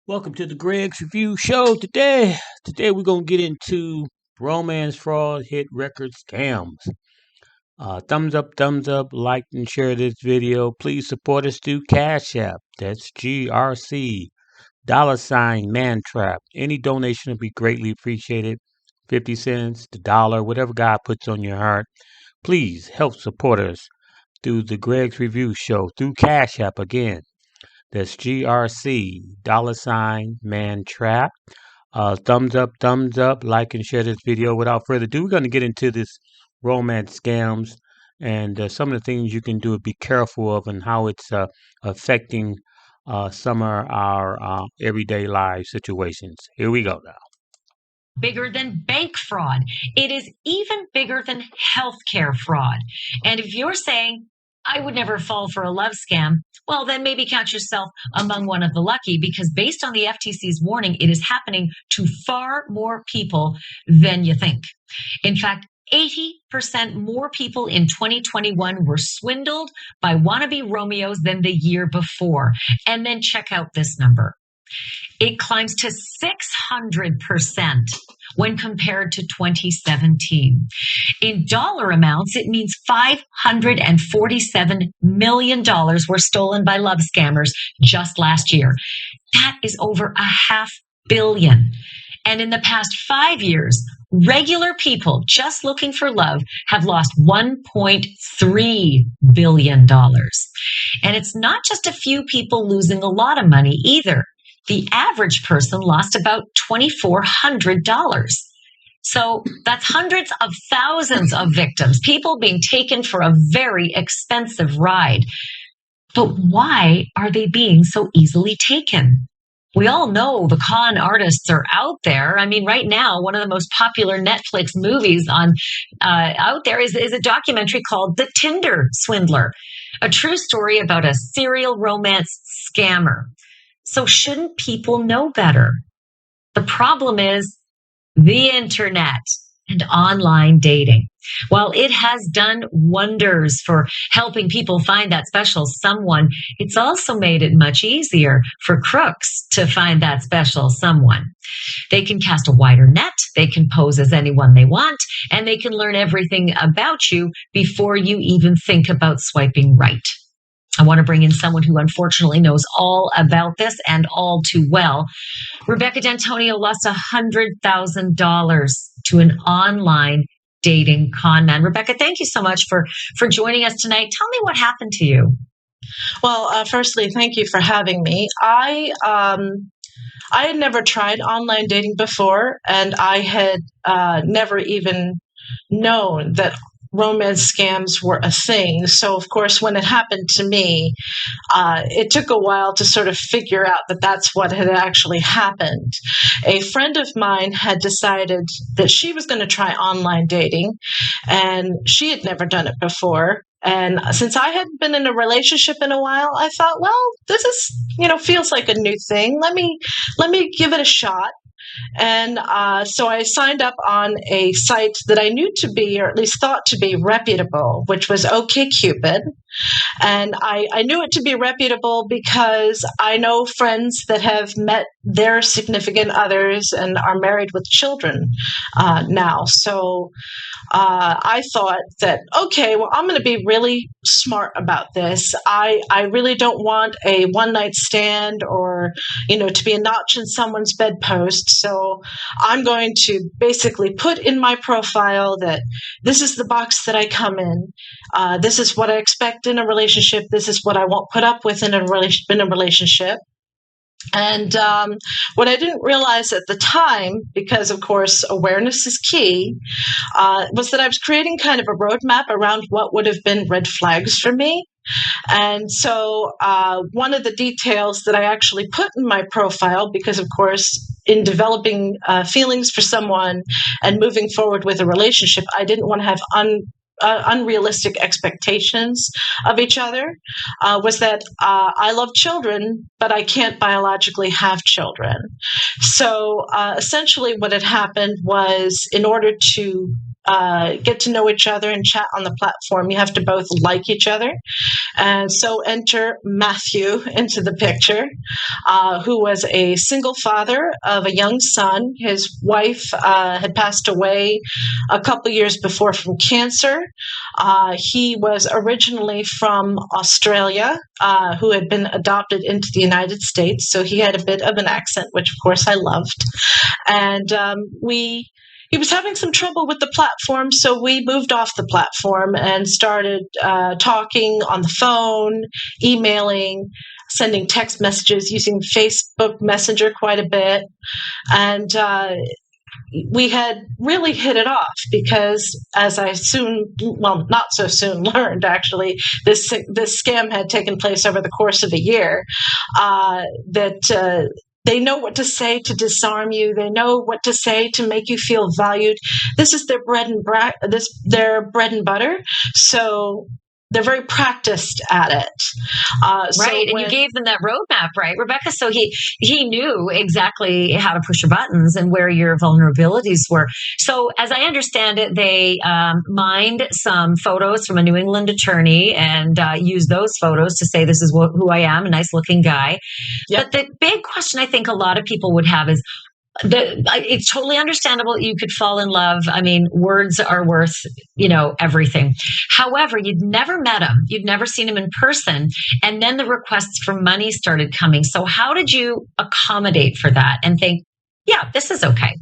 Welcome to the Greg's Review Show. Today we're gonna get into romance fraud, hit record scams. Thumbs up, like and share this video. Please support us through Cash App. That's GRC $mantrap. Any donation will be greatly appreciated. 50 cents, the dollar, whatever God puts on your heart. Please help support us through the Greg's Review Show through Cash App again. That's GRC $mantrap. Thumbs up, like and share this video. Without further ado, we're going to get into this romance scams and some of the things you can do to be careful of and how it's affecting some of our everyday life situations. Here we go now. Bigger than bank fraud. It is even bigger than healthcare fraud. And if you're saying, I would never fall for a love scam, well, then maybe count yourself among one of the lucky, because based on the FTC's warning, it is happening to far more people than you think. In fact, 80% more people in 2021 were swindled by wannabe Romeos than the year before. And then check out this number. It climbs to 600% when compared to 2017. In dollar amounts, it means $547 million were stolen by love scammers just last year. That is over $500 million. And in the past 5 years, regular people just looking for love have lost $1.3 billion. And it's not just a few people losing a lot of money either. The average person lost about $2,400. So that's hundreds of thousands of victims, people being taken for a very expensive ride. But why are they being so easily taken? We all know the con artists are out there. I mean, right now, one of the most popular Netflix movies out there is a documentary called The Tinder Swindler, a true story about a serial romance scammer. So shouldn't people know better? The problem is the internet and online dating. While it has done wonders for helping people find that special someone, it's also made it much easier for crooks to find that special someone. They can cast a wider net, they can pose as anyone they want, and they can learn everything about you before you even think about swiping right. I want to bring in someone who unfortunately knows all about this and all too well. Rebecca D'Antonio lost $100,000 to an online dating con man. Rebecca, thank you so much for joining us tonight. Tell me what happened to you. Well, firstly, thank you for having me. I had never tried online dating before, and I had never even known that romance scams were a thing. So, of course, when it happened to me, it took a while to sort of figure out that that's what had actually happened. A friend of mine had decided that she was going to try online dating, and she had never done it before. And since I hadn't been in a relationship in a while, I thought, well, this is, feels like a new thing. Let me give it a shot. And so I signed up on a site that I knew to be, or at least thought to be, reputable, which was OkCupid. And I knew it to be reputable because I know friends that have met their significant others and are married with children now. So I thought that, okay, well, I'm going to be really smart about this. I really don't want a one-night stand or, to be a notch in someone's bedpost. So I'm going to basically put in my profile that this is the box that I come in. This is what I expect in a relationship. This is what I won't put up with in a relationship. And what I didn't realize at the time, because of course awareness is key, was that I was creating kind of a roadmap around what would have been red flags for me. And so one of the details that I actually put in my profile, because of course in developing feelings for someone and moving forward with a relationship, I didn't want to have unrealistic expectations of each other, was that I love children, but I can't biologically have children. So essentially what had happened was, in order to get to know each other and chat on the platform, you have to both like each other. And so enter Matthew into the picture, who was a single father of a young son. His wife had passed away a couple years before from cancer. He was originally from Australia, who had been adopted into the United States. So he had a bit of an accent, which of course I loved. And he was having some trouble with the platform, so we moved off the platform and started talking on the phone, emailing, sending text messages, using Facebook Messenger quite a bit. And we had really hit it off because, as I not so soon learned, actually, this scam had taken place over the course of a year, that they know what to say to disarm you. They know what to say to make you feel valued. This is their bread and butter. So they're very practiced at it. Right. And you gave them that roadmap, right, Rebecca? So he knew exactly how to push your buttons and where your vulnerabilities were. So as I understand it, they mined some photos from a New England attorney and used those photos to say, this is who I am, a nice looking guy. Yep. But the big question I think a lot of people would have is, it's totally understandable you could fall in love. I mean, words are worth, everything. However, you'd never met him. You'd never seen him in person. And then the requests for money started coming. So how did you accommodate for that and think, yeah, this is okay?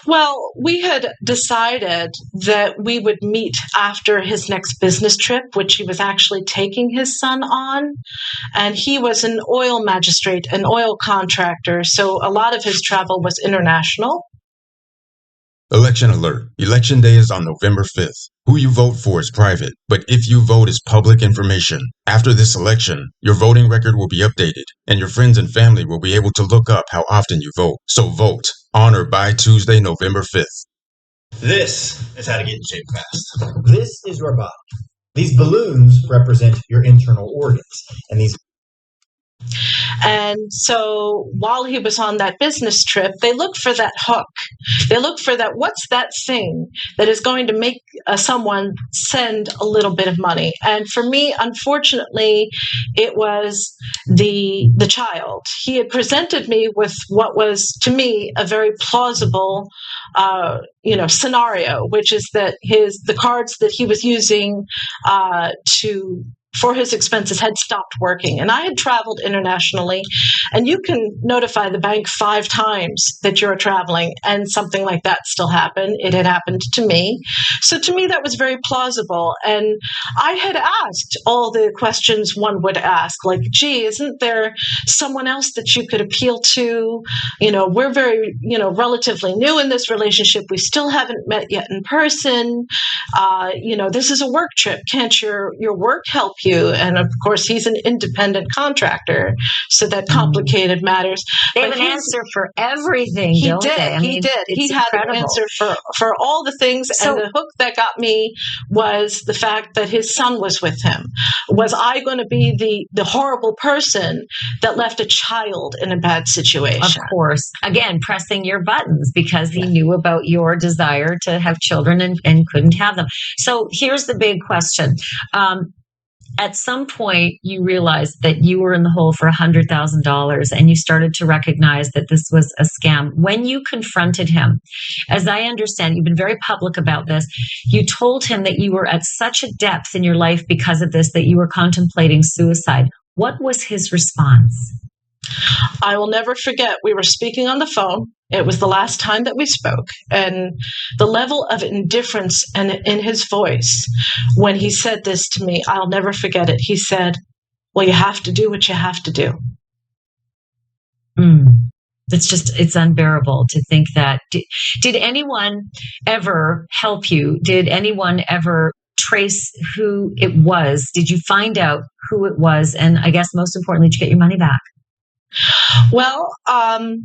Well, we had decided that we would meet after his next business trip, which he was actually taking his son on. And he was an oil magistrate, an oil contractor. So a lot of his travel was international. Election alert. Election day is on November 5th. Who you vote for is private, but if you vote is public information. After this election, your voting record will be updated, and your friends and family will be able to look up how often you vote. So vote on or by Tuesday, November 5th. This is how to get in shape fast. This is your body. These balloons represent your internal organs, and these. And so while he was on that business trip, they looked for that hook. They looked for that, what's that thing that is going to make someone send a little bit of money? And for me, unfortunately, it was the child. He had presented me with what was, to me, a very plausible scenario, which is that the cards that he was using for his expenses had stopped working. And I had traveled internationally, and you can notify the bank 5 times that you're traveling, and something like that still happened. It had happened to me. So to me, that was very plausible. And I had asked all the questions one would ask, like, gee, isn't there someone else that you could appeal to? We're very, relatively new in this relationship. We still haven't met yet in person. This is a work trip. Can't your work help you? And of course, he's an independent contractor, so that complicated matters. They have an answer for everything. He don't did. they? He did. He had an answer for all the things. So, and the hook that got me was the fact that his son was with him. Was I going to be the horrible person that left a child in a bad situation? Of course. Again, pressing your buttons because he knew about your desire to have children and couldn't have them. So here's the big question. At some point, you realized that you were in the hole for $100,000 and you started to recognize that this was a scam. When you confronted him, as I understand, you've been very public about this, you told him that you were at such a depth in your life because of this that you were contemplating suicide. What was his response? I will never forget. We were speaking on the phone. It was the last time that we spoke. And the level of indifference in his voice when he said this to me, I'll never forget it. He said, well, you have to do what you have to do. It's unbearable to think that. Did anyone ever help you? Did anyone ever trace who it was? Did you find out who it was? And I guess most importantly, did you get your money back? Well, I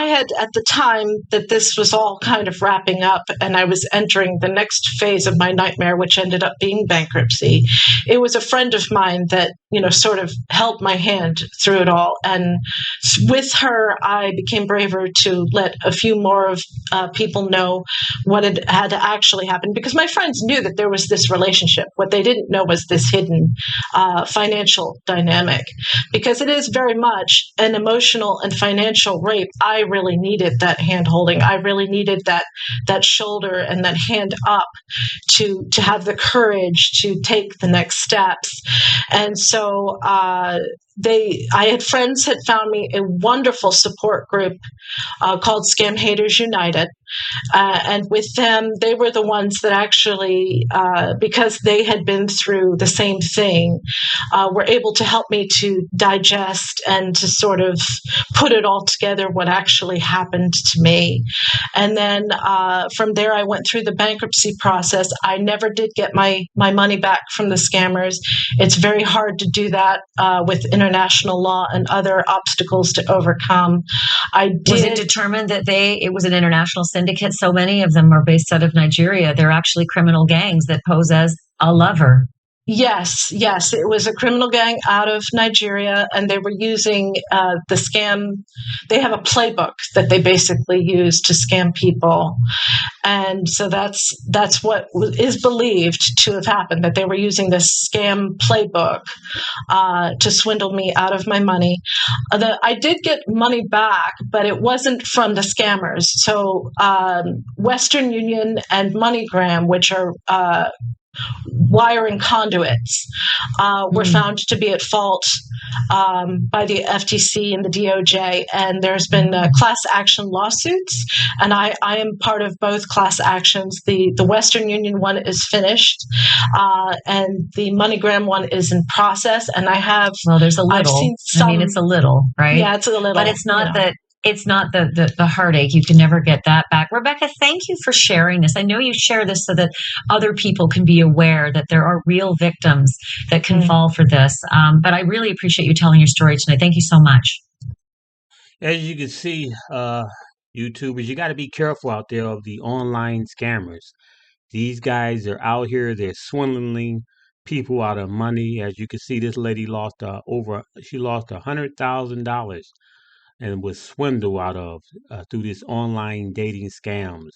had at the time that this was all kind of wrapping up and I was entering the next phase of my nightmare, which ended up being bankruptcy. It was a friend of mine that, sort of held my hand through it all. And with her, I became braver to let a few more of people know what had actually happened, because my friends knew that there was this relationship. What they didn't know was this hidden financial dynamic, because it is very much an emotional and financial rape. I really needed that hand holding. I really needed that shoulder and that hand up to have the courage to take the next steps. And so I had friends had found me a wonderful support group called Scam Haters United. And with them, they were the ones that actually, because they had been through the same thing, were able to help me to digest and to sort of put it all together, what actually happened to me. And then from there, I went through the bankruptcy process. I never did get my money back from the scammers. It's very hard to do that with international law and other obstacles to overcome. Was it determined that it was an international syndicate? So many of them are based out of Nigeria. They're actually criminal gangs that pose as a lover. Yes. It was a criminal gang out of Nigeria, and they were using the scam. They have a playbook that they basically use to scam people. And so that's what is believed to have happened, that they were using this scam playbook to swindle me out of my money. I did get money back, but it wasn't from the scammers. So Western Union and MoneyGram, which are wire and conduits, were found to be at fault by the FTC and the DOJ, and there's been class action lawsuits, and I am part of both class actions. The Western Union one is finished, and the MoneyGram one is in process, and I have... Well, there's a little. I've seen some, I mean, it's a little, right? Yeah, it's a little. But it's not that... It's not the heartache. You can never get that back. Rebecca, thank you for sharing this. I know you share this so that other people can be aware that there are real victims that can fall for this. But I really appreciate you telling your story tonight. Thank you so much. As you can see, YouTubers, you got to be careful out there of the online scammers. These guys are out here. They're swindling people out of money. As you can see, this lady lost she lost $100,000 and was swindled out of through this online dating scams.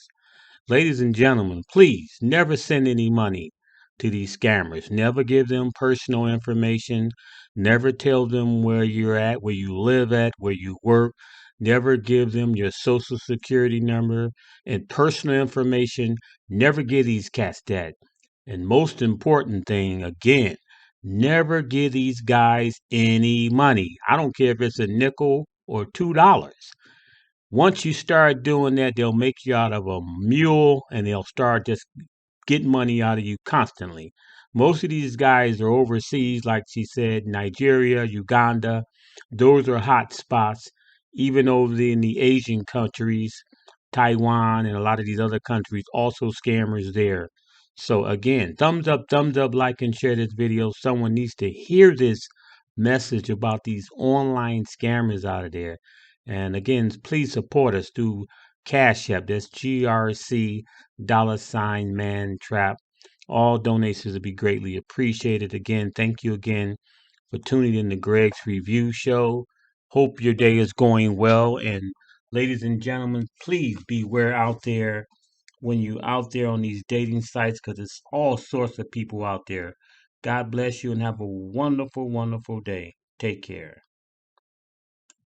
Ladies and gentlemen, please never send any money to these scammers. Never give them personal information. Never tell them where you're at, where you live at, where you work. Never give them your social security number and personal information. Never give these cats that. And most important thing, again, never give these guys any money. I don't care if it's a nickel or $2. Once you start doing that, they'll make you out of a mule, and they'll start just getting money out of you constantly. Most of these guys are overseas, like she said, Nigeria, Uganda. Those are hot spots. Even over in the Asian countries, Taiwan, and a lot of these other countries, also scammers there. So again, thumbs up, like and share this video. Someone needs to hear this message about these online scammers out of there. And again, please support us through Cash App. That's GRC $mantrap. All donations would be greatly appreciated. Again, thank you again for tuning in to Greg's Review Show. Hope your day is going well. And ladies and gentlemen, please beware out there when you're out there on these dating sites, because it's all sorts of people out there. God bless you and have a wonderful, wonderful day. Take care.